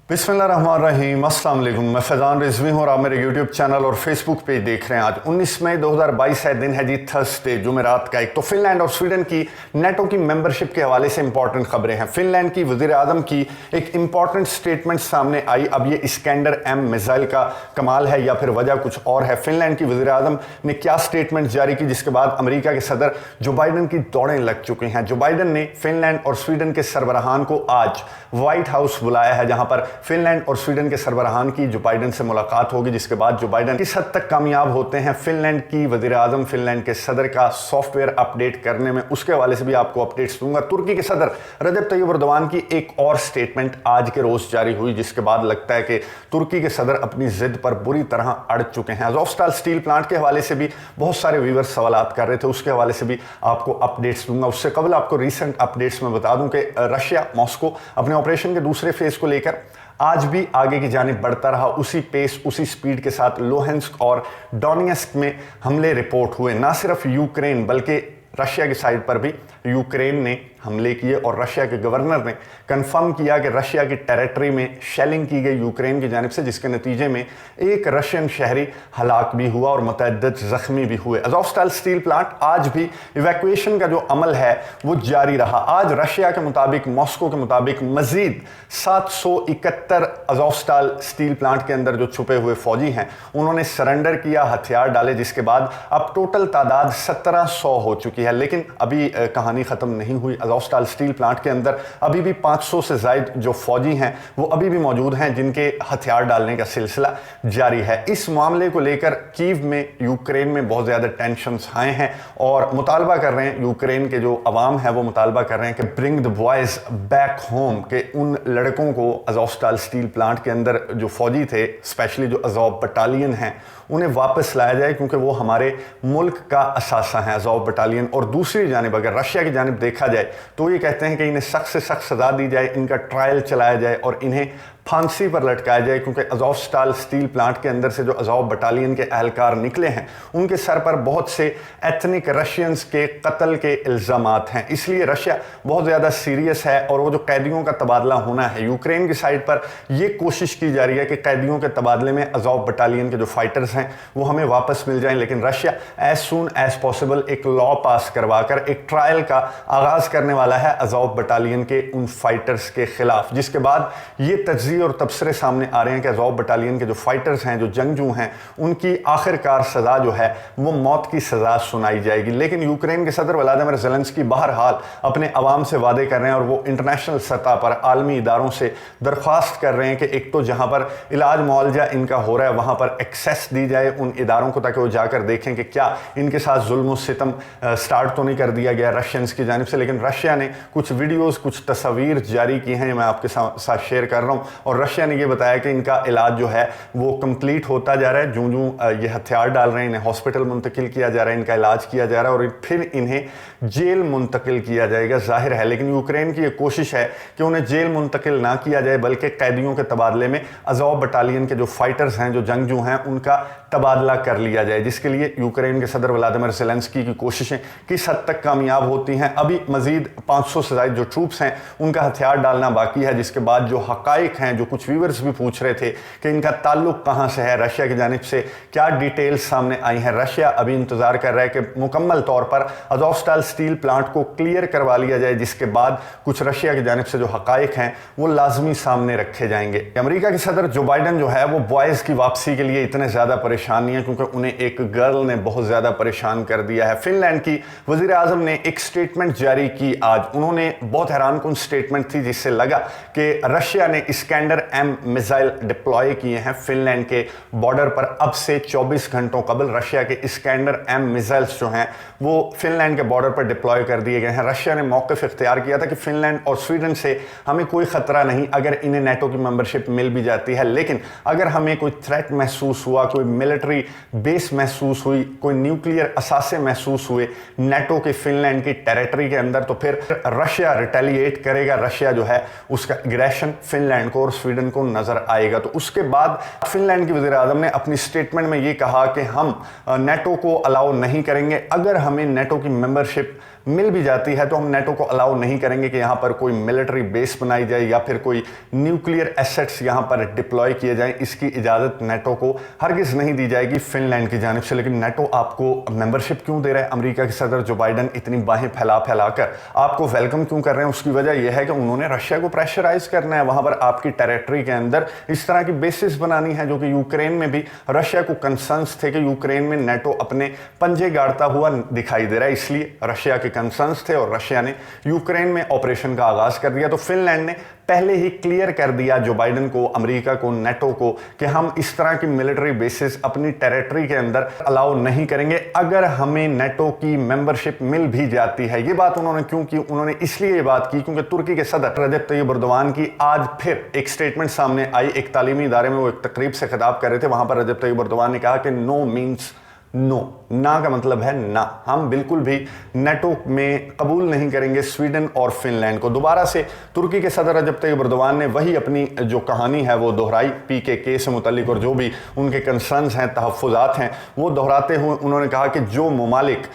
बिस्मिल्लाहिर्रहमानिर्रहीम, अस्सलाम वालेकुम। मैं फैज़ान रिजवी हूँ और आप मेरे यूट्यूब चैनल और फेसबुक पेज देख रहे हैं। आज 19 मई 2022 है, दिन है जी थर्सडे, जुमेरात का एक। तो फिनलैंड और स्वीडन की नेटो की मेंबरशिप के हवाले से इंपॉर्टेंट खबरें हैं। फिनलैंड की वज़ीर आज़म की एक इंपॉर्टेंट स्टेटमेंट सामने आई। अब ये इस्कैंडर एम मिसाइल का कमाल है या फिर वजह कुछ और है? फिनलैंड की वज़ीर आज़म ने क्या स्टेटमेंट जारी की जिसके बाद अमेरिका के सदर जो बाइडन की दौड़ें लग चुकी हैं। जो बाइडन ने फिनलैंड और स्वीडन के सरबराहान को आज व्हाइट हाउस बुलाया है, जहां पर फिनलैंड और स्वीडन के सरबराहान की जो बाइडन से मुलाकात होगी, जिसके बाद जो बाइडन किस हद तक कामयाब होते हैं फिनलैंड की वज़ीर आज़म फिनलैंड के सदर का सॉफ्टवेयर अपडेट करने में, उसके हवाले से भी आपको अपडेट्स दूंगा। तुर्की के सदर रजब तय्यिप एर्दोगान की एक और स्टेटमेंट आज के रोज जारी हुई, जिसके बाद लगता है कि तुर्की के सदर अपनी जिद पर बुरी तरह अड़ चुके हैं। अज़ोवस्टाल स्टील प्लांट के हवाले से भी बहुत सारे व्यूअर्स सवालात कर रहे थे, उसके हवाले से भी आपको अपडेट्स दूंगा। उससे कबल आपको रीसेंट अपडेट्स में बता दूं कि रशिया मॉस्को अपने ऑपरेशन के दूसरे फेज को लेकर आज भी आगे की जानिब बढ़ता रहा। उसी पेस उसी स्पीड के साथ लोहेंस्क और डोनेत्स्क में हमले रिपोर्ट हुए। ना सिर्फ यूक्रेन बल्कि रशिया की साइड पर भी यूक्रेन ने हमले किए और रशिया के गवर्नर ने कंफर्म किया कि रशिया की टेरिटरी में शेलिंग की गई यूक्रेन की जानिब से, जिसके नतीजे में एक रशियन शहरी हलाक भी हुआ और मुतअद्दिद जख्मी भी हुए। अज़ोवस्टाल स्टील प्लांट आज भी इवैक्यूएशन का जो अमल है वो जारी रहा। आज रशिया के मुताबिक, मॉस्को के मुताबिक मजीद 771 अज़ोवस्टाल स्टील प्लांट के अंदर जो छुपे हुए फौजी हैं उन्होंने सरेंडर किया, हथियार डाले, जिसके बाद अब टोटल तादाद 1700 हो चुकी है। लेकिन अभी कहानी ख़त्म नहीं हुई। अज़ोवस्टाल स्टील प्लांट के अंदर अभी भी 500 से ज़ायद जो फौजी हैं वो अभी भी मौजूद हैं, जिनके हथियार डालने का सिलसिला जारी है। इस मामले को लेकर कीव में, यूक्रेन में बहुत ज़्यादा टेंशन्स आए हैं और मुतालबा कर रहे हैं, यूक्रेन के जो अवाम है वो मुतालबा कर रहे हैं कि bring the boys back home, के उन लड़कों को अज़ोवस्टाल स्टील प्लांट के अंदर जो फौजी थे, स्पेशली जो अज़ोव बटालियन हैं, उन्हें वापस लाया जाए, क्योंकि वो हमारे मुल्क का असासा है, अज़ोव बटालियन। और दूसरी जानिब अगर रशिया की जानिब देखा जाए तो ये कहते हैं कि इन्हें सख्त से सख्त सज़ा दी जाए, इनका ट्रायल चलाया जाए और इन्हें फांसी पर लटकाया जाए, क्योंकि अज़ोवस्टाल स्टील प्लांट के अंदर से जो अज़ोव बटालियन के एहलकार निकले हैं उनके सर पर बहुत से एथनिक रशियंस के कत्ल के इल्ज़ामात हैं। इसलिए रशिया बहुत ज़्यादा सीरियस है और वो जो कैदियों का तबादला होना है, यूक्रेन की साइड पर ये कोशिश की जा रही है कि कैदियों के तबादले में अज़ोव बटालियन के जो फाइटर्स हैं वो हमें वापस मिल जाएं। लेकिन Russia as soon as possible एक लॉ पास करवाकर एक ट्रायल का आगाज़ करने वाला है अज़ोव बटालियन के उन फाइटर्स के खिलाफ, जिसके बाद ये तज्ज़िया और तबसरे सामने आ रहे हैं कि अज़ोव बटालियन के जो फाइटर्स हैं, जो जंगजू हैं, उनकी आखिरकार सज़ा जो है वो मौत की सज़ा सुनाई जाएगी। लेकिन यूक्रेन के सदर व्लादिमीर ज़ेलेंस्की बहरहाल अपने अवाम से वादे कर रहे हैं और वो इंटरनेशनल सतह पर आलमी इदारों से दरख्वास्त कर रहे हैं कि एक तो जहाँ पर इलाज मुआवजा इनका हो रहा है वहाँ पर एक्सेस दी जाए उन इदारों को, ताकि वो जाकर देखें कि क्या इनके साथ जुल्म सितम स्टार्ट तो नहीं कर दिया गया रशियंस की जानिब से। लेकिन रशिया ने कुछ वीडियोज़, कुछ तस्वीर जारी की हैं, मैं आपके साथ शेयर कर रहा हूँ। और रशिया ने यह बताया कि इनका इलाज जो है वो कंप्लीट होता जा रहा है। जूं जूं ये हथियार डाल रहे हैं, इन्हें हॉस्पिटल मुंतकिल किया जा रहा है, इनका इलाज किया जा रहा है और फिर इन्हें जेल मुंतकिल किया जाएगा, जाहिर है। लेकिन यूक्रेन की ये कोशिश है कि उन्हें जेल मुंतकिल ना किया जाए, बल्कि कैदियों के तबादले में अज़ोव बटालियन के जो फाइटर्स हैं, जो जंगजू हैं, उनका तबादला कर लिया जाए, जिसके लिए यूक्रेन के सदर व्लादिमीर ज़ेलेंस्की की कोशिशें किस हद तक कामयाब होती हैं। अभी मजीद 500 से ज़ायद जो ट्रूप्स हैं उनका हथियार डालना बाकी है, जिसके बाद जो हक़ाइक़ हैं, जो कुछ व्यूअर्स भी पूछ रहे थे कि इनका ताल्लुक कहां से है, रशिया की जानिब से क्या डिटेल्स सामने आई हैं। रशिया अभी इंतजार कर रहा है कि मुकम्मल तौर पर अज़ोवस्टाल स्टील प्लांट को क्लियर करवा लिया जाए, जिसके बाद कुछ रशिया की जानिब से जो हक़ाइक़ हैं वो लाजमी सामने रखे जाएंगे। अमेरिका के सदर जो बाइडन जो है वो बॉयज़ की वापसी के लिए इतने ज़्यादा परेशान नहीं है, क्योंकि उन्हें एक गर्ल ने बहुत ज़्यादा परेशान कर दिया है। फिनलैंड की वज़ीर आज़म ने एक स्टेटमेंट जारी की आज। उन्होंने बहुत हैरानकुन स्टेटमेंट थी, जिससे लगा कि रशिया ने इस्कैंडर एम मिसाइल डिप्लॉय किए हैं फिनलैंड के बॉर्डर पर। अब से 24 घंटों कबल रशिया के इस्कैंडर एम मिसाइल्स जो हैं वो फिनलैंड के बॉर्डर पर डिप्लॉय कर दिए गए हैं। रशिया ने मौक़िफ़ इख्तियार किया था कि फिनलैंड और स्वीडन से हमें कोई ख़तरा नहीं अगर इन्हें नेटो की मेंबरशिप मिल भी जाती है, लेकिन अगर हमें कोई थ्रेट महसूस हुआ, कोई मिलिट्री बेस महसूस हुई, कोई न्यूक्लियर असासे महसूस हुए नेटो के फिनलैंड की टेरिटरी के अंदर, तो फिर रशिया रिटेलिएट करेगा। रशिया जो है उसका एग्रेशन फिनलैंड को और स्वीडन को नजर आएगा। तो उसके बाद फिनलैंड की वज़ीर आज़म ने अपनी स्टेटमेंट में ये कहा कि हम नेटो को अलाउ नहीं करेंगे, अगर हमें नेटो की मेंबरशिप मिल भी जाती है तो हम नेटो को अलाउ नहीं करेंगे कि यहाँ पर कोई मिलिट्री बेस बनाई जाए या फिर कोई न्यूक्लियर एसेट्स यहाँ पर डिप्लॉय किए जाएं। इसकी इजाज़त नेटो को हरगिज़ नहीं दी जाएगी फिनलैंड की जानिब से। लेकिन नेटो आपको मेंबरशिप क्यों दे रहा है? अमेरिका के सदर जो बाइडन इतनी बाहें फैला कर आपको वेलकम क्यों कर रहे हैं? उसकी वजह यह है कि उन्होंने रशिया को प्रेशराइज करना है, वहां पर आपकी टेरिटरी के अंदर इस तरह की बेसिस बनानी है, जो कि यूक्रेन में भी रशिया को कंसर्न्स थे कि यूक्रेन में नेटो अपने पंजे गाड़ता हुआ दिखाई दे रहा है। इसलिए रशिया के कंसर्न्स थे और रशिया ने यूक्रेन में ऑपरेशन का आगाज कर दिया। तो फिनलैंड ने पहले ही क्लियर कर दिया जो बाइडन को, अमेरिका को, नेटो को कि हम इस तरह की मिलिट्री बेसिस अपनी टेरिटरी के अंदर अलाउ नहीं करेंगे अगर हमें नेटो की मेंबरशिप मिल भी जाती है। ये बात उन्होंने क्यों की? उन्होंने इसलिए ये बात की क्योंकि तुर्की के सदर रजब तय्यिप एर्दोगान की आज फिर एक स्टेटमेंट सामने आई। एक तालीमी इदारे में वो एक तकरीब से खिताब कर रहे थे, वहां पर रजब तय्यिप एर्दोगान ने कहा कि नो मीन्स नो, ना का मतलब है ना, हम बिल्कुल भी नेटो में कबूल नहीं करेंगे स्वीडन और फिनलैंड को। दोबारा से तुर्की के सदर रजब तय्यिप एर्दोगान ने वही अपनी जो कहानी है वो दोहराई PKK से मुतल्लिक, और जो भी उनके कंसर्न्स हैं, तहफ़्फ़ुज़ात हैं, वो दोहराते हुए उन्होंने कहा कि जो ममालिक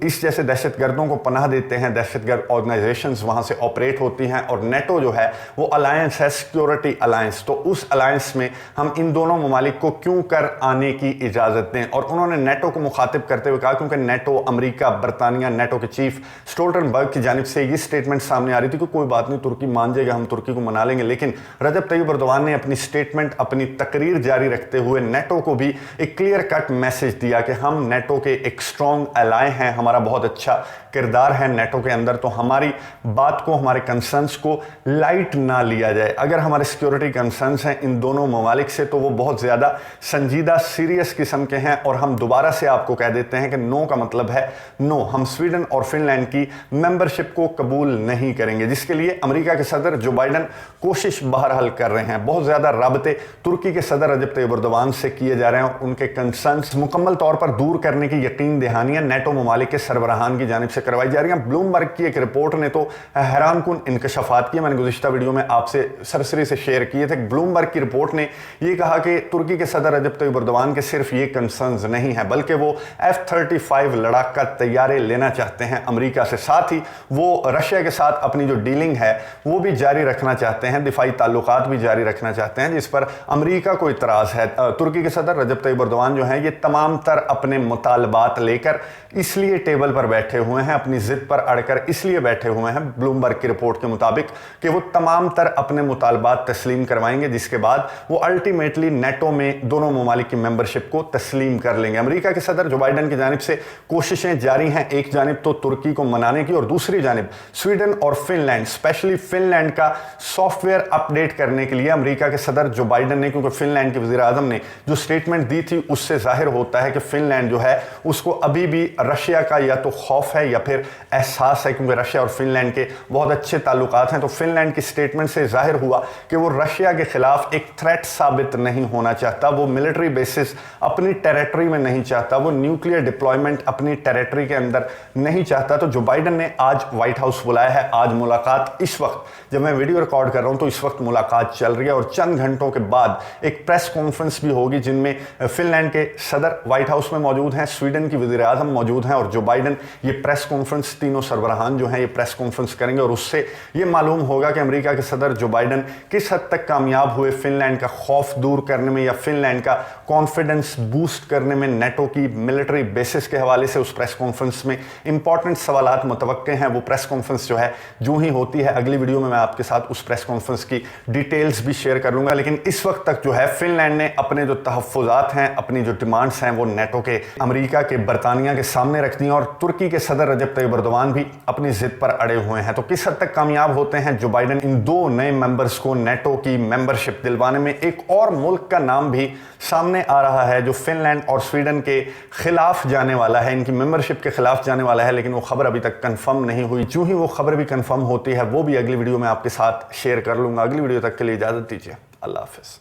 इस जैसे दहशतगर्दों को पनाह देते हैं, दहशतगर्द ऑर्गेनाइजेशंस वहाँ से ऑपरेट होती हैं, और नेटो जो है वो अलायंस है, सिक्योरिटी अलायंस, तो उस अलायंस में हम इन दोनों ममालिक को क्यों कर आने की इजाज़त दें। और उन्होंने नेटो को मुखातिब करते हुए कहा, क्योंकि नेटो, अमेरिका, बरतानिया, नेटो के चीफ स्टोल्टनबर्ग की जानिब से ये स्टेटमेंट सामने आ रही थी कि कोई बात नहीं, तुर्की मान जाएगा, हम तुर्की को मना लेंगे। लेकिन रजब तय्यिप एर्दोगान ने अपनी स्टेटमेंट, अपनी तकरीर जारी रखते हुए नेटो को भी एक क्लियर कट मैसेज दिया कि हम नेटो के एक स्ट्रॉन्ग एलाय हैं, हमारा बहुत अच्छा किरदार है नेटो के अंदर, तो हमारी बात को, हमारे कंसर्न्स को लाइट ना लिया जाए। अगर हमारे सिक्योरिटी कंसर्न्स हैं इन दोनों ममालिक से तो वो बहुत ज़्यादा संजीदा, सीरियस किस्म के हैं, और हम दोबारा से आपको कह देते हैं कि नो का मतलब है नो, हम स्वीडन और फिनलैंड की मेंबरशिप को कबूल नहीं करेंगे। जिसके लिए अमेरिका के सदर जो बाइडन कोशिश बहरहाल कर रहे हैं, बहुत ज़्यादा राबते तुर्की के सदर रजब तय्यिप एर्दोगान से किए जा रहे हैं, उनके कंसर्न्स मुकम्मल तौर पर दूर करने की यकीन दहानियाँ नेटो ममालिक के सरबराहान की जानिब से करवाई जा रही हैं। ब्लूमबर्ग की एक रिपोर्ट ने तो हैरान कुन इंकशाफात किए, मैंने गुज़िश्ता वीडियो में आपसे सरसरी से शेयर किए थे। ब्लूमबर्ग की रिपोर्ट ने यह कहा कि तुर्की के सदर रजब तय्यिप एर्दोगान के सिर्फ ये कंसर्न्स नहीं है, बल्कि वो F-35 लड़ाका तैयारे लेना चाहते हैं अमेरिका से। साथ ही वो रशिया के साथ अपनी जो डीलिंग है वो भी जारी रखना चाहते हैं, दिफाई ताल्लुकात भी जारी रखना चाहते हैं, जिस पर अमेरिका को इतराज़ है। तुर्की के सदर रजब तय्यिप एर्दोगान जो हैं ये तमाम तर अपने मुतालबात लेकर इसलिए टेबल पर बैठे हुए हैं, अपनी जिद पर अड़कर इसलिए बैठे हुए हैं ब्लूमबर्ग की रिपोर्ट के मुताबिक कि वो तमाम तर अपने मुतालबात तस्लीम करवाएंगे, जिसके बाद वो अल्टीमेटली नेटो में दोनों ममालिक की मेंबरशिप को तस्लीम कर लेंगे। अमेरिका के सदर जो बाइडन की जानिब से कोशिशें जारी हैं, एक जानिब तो तुर्की को मनाने की और दूसरी जानिब स्वीडन और फिनलैंड, स्पेशली फिनलैंड का सॉफ्टवेयर अपडेट करने के लिए अमेरिका के सदर जो बाइडन ने, क्योंकि फिनलैंड के वज़ीर आज़म ने जो स्टेटमेंट दी थी उससे जाहिर होता है कि फिनलैंड जो है उसको अभी भी रशिया का या तो खौफ है या फिर एहसास है, क्योंकि रशिया और फिनलैंड के बहुत अच्छे ताल्लुकात हैं। तो फिनलैंड की स्टेटमेंट से जाहिर हुआ कि वो रशिया के खिलाफ एक थ्रेट साबित नहीं होना चाहता, वो मिलिट्री बेसिस अपनी टेरिटरी में नहीं चाहता, वो न्यूक्लियर डिप्लॉयमेंट अपनी टेरिटरी के अंदर नहीं चाहता। तो जो बाइडन ने आज व्हाइट हाउस बुलाया है, आज मुलाकात, इस वक्त जब मैं वीडियो रिकॉर्ड कर रहा हूं तो इस वक्त मुलाकात चल रही है, और चंद घंटों के बाद एक प्रेस कॉन्फ्रेंस भी होगी जिनमें फिनलैंड के सदर व्हाइट हाउस में मौजूद हैं, स्वीडन की वज़ीर आज़म मौजूद हैं, और जो बाइडन ये प्रेस कॉन्फ्रेंस, तीनों सरबराहान जो हैं ये प्रेस कॉन्फ्रेंस करेंगे, और उससे ये मालूम होगा कि अमेरिका के सदर जो बाइडन किस हद तक कामयाब हुए फिनलैंड का खौफ दूर करने में या फिनलैंड का कॉन्फिडेंस बूस्ट करने में नेटो की मिलिट्री बेसिस के हवाले से। उस प्रेस कॉन्फ्रेंस में इंपॉर्टेंट सवालात मुतवक्के हैं। वो प्रेस कॉन्फ्रेंस जो है जो ही होती है अगली वीडियो में मैं आपके साथ उस प्रेस कॉन्फ्रेंस की डिटेल्स भी शेयर कर लूंगा। लेकिन इस वक्त तक जो है फिनलैंड ने अपने जो तहफ़्फ़ुज़ात हैं, अपनी जो डिमांड्स हैं, वो नेटो के, अमेरिका के, बरतानिया के सामने रख दी हैं, और तुर्की के सदर रजब तय्यिप एर्दोगान भी अपनी जिद पर अड़े हुए हैं। तो किस हद तक कामयाब होते हैं जो बाइडन इन दो नए मेंबर्स को नेटो की मेंबरशिप दिलवाने में। एक और मुल्क का नाम भी सामने आ रहा है जो फिनलैंड और स्वीडन के खिलाफ जाने वाला है, इनकी मेंबरशिप के खिलाफ जाने वाला है, लेकिन वो खबर अभी तक कंफर्म नहीं हुई। जो ही वो खबर भी कंफर्म होती है वो भी अगली वीडियो में आपके साथ शेयर कर लूंगा। अगली वीडियो तक के लिए इजाजत दीजिए। अल्लाह हाफिज़।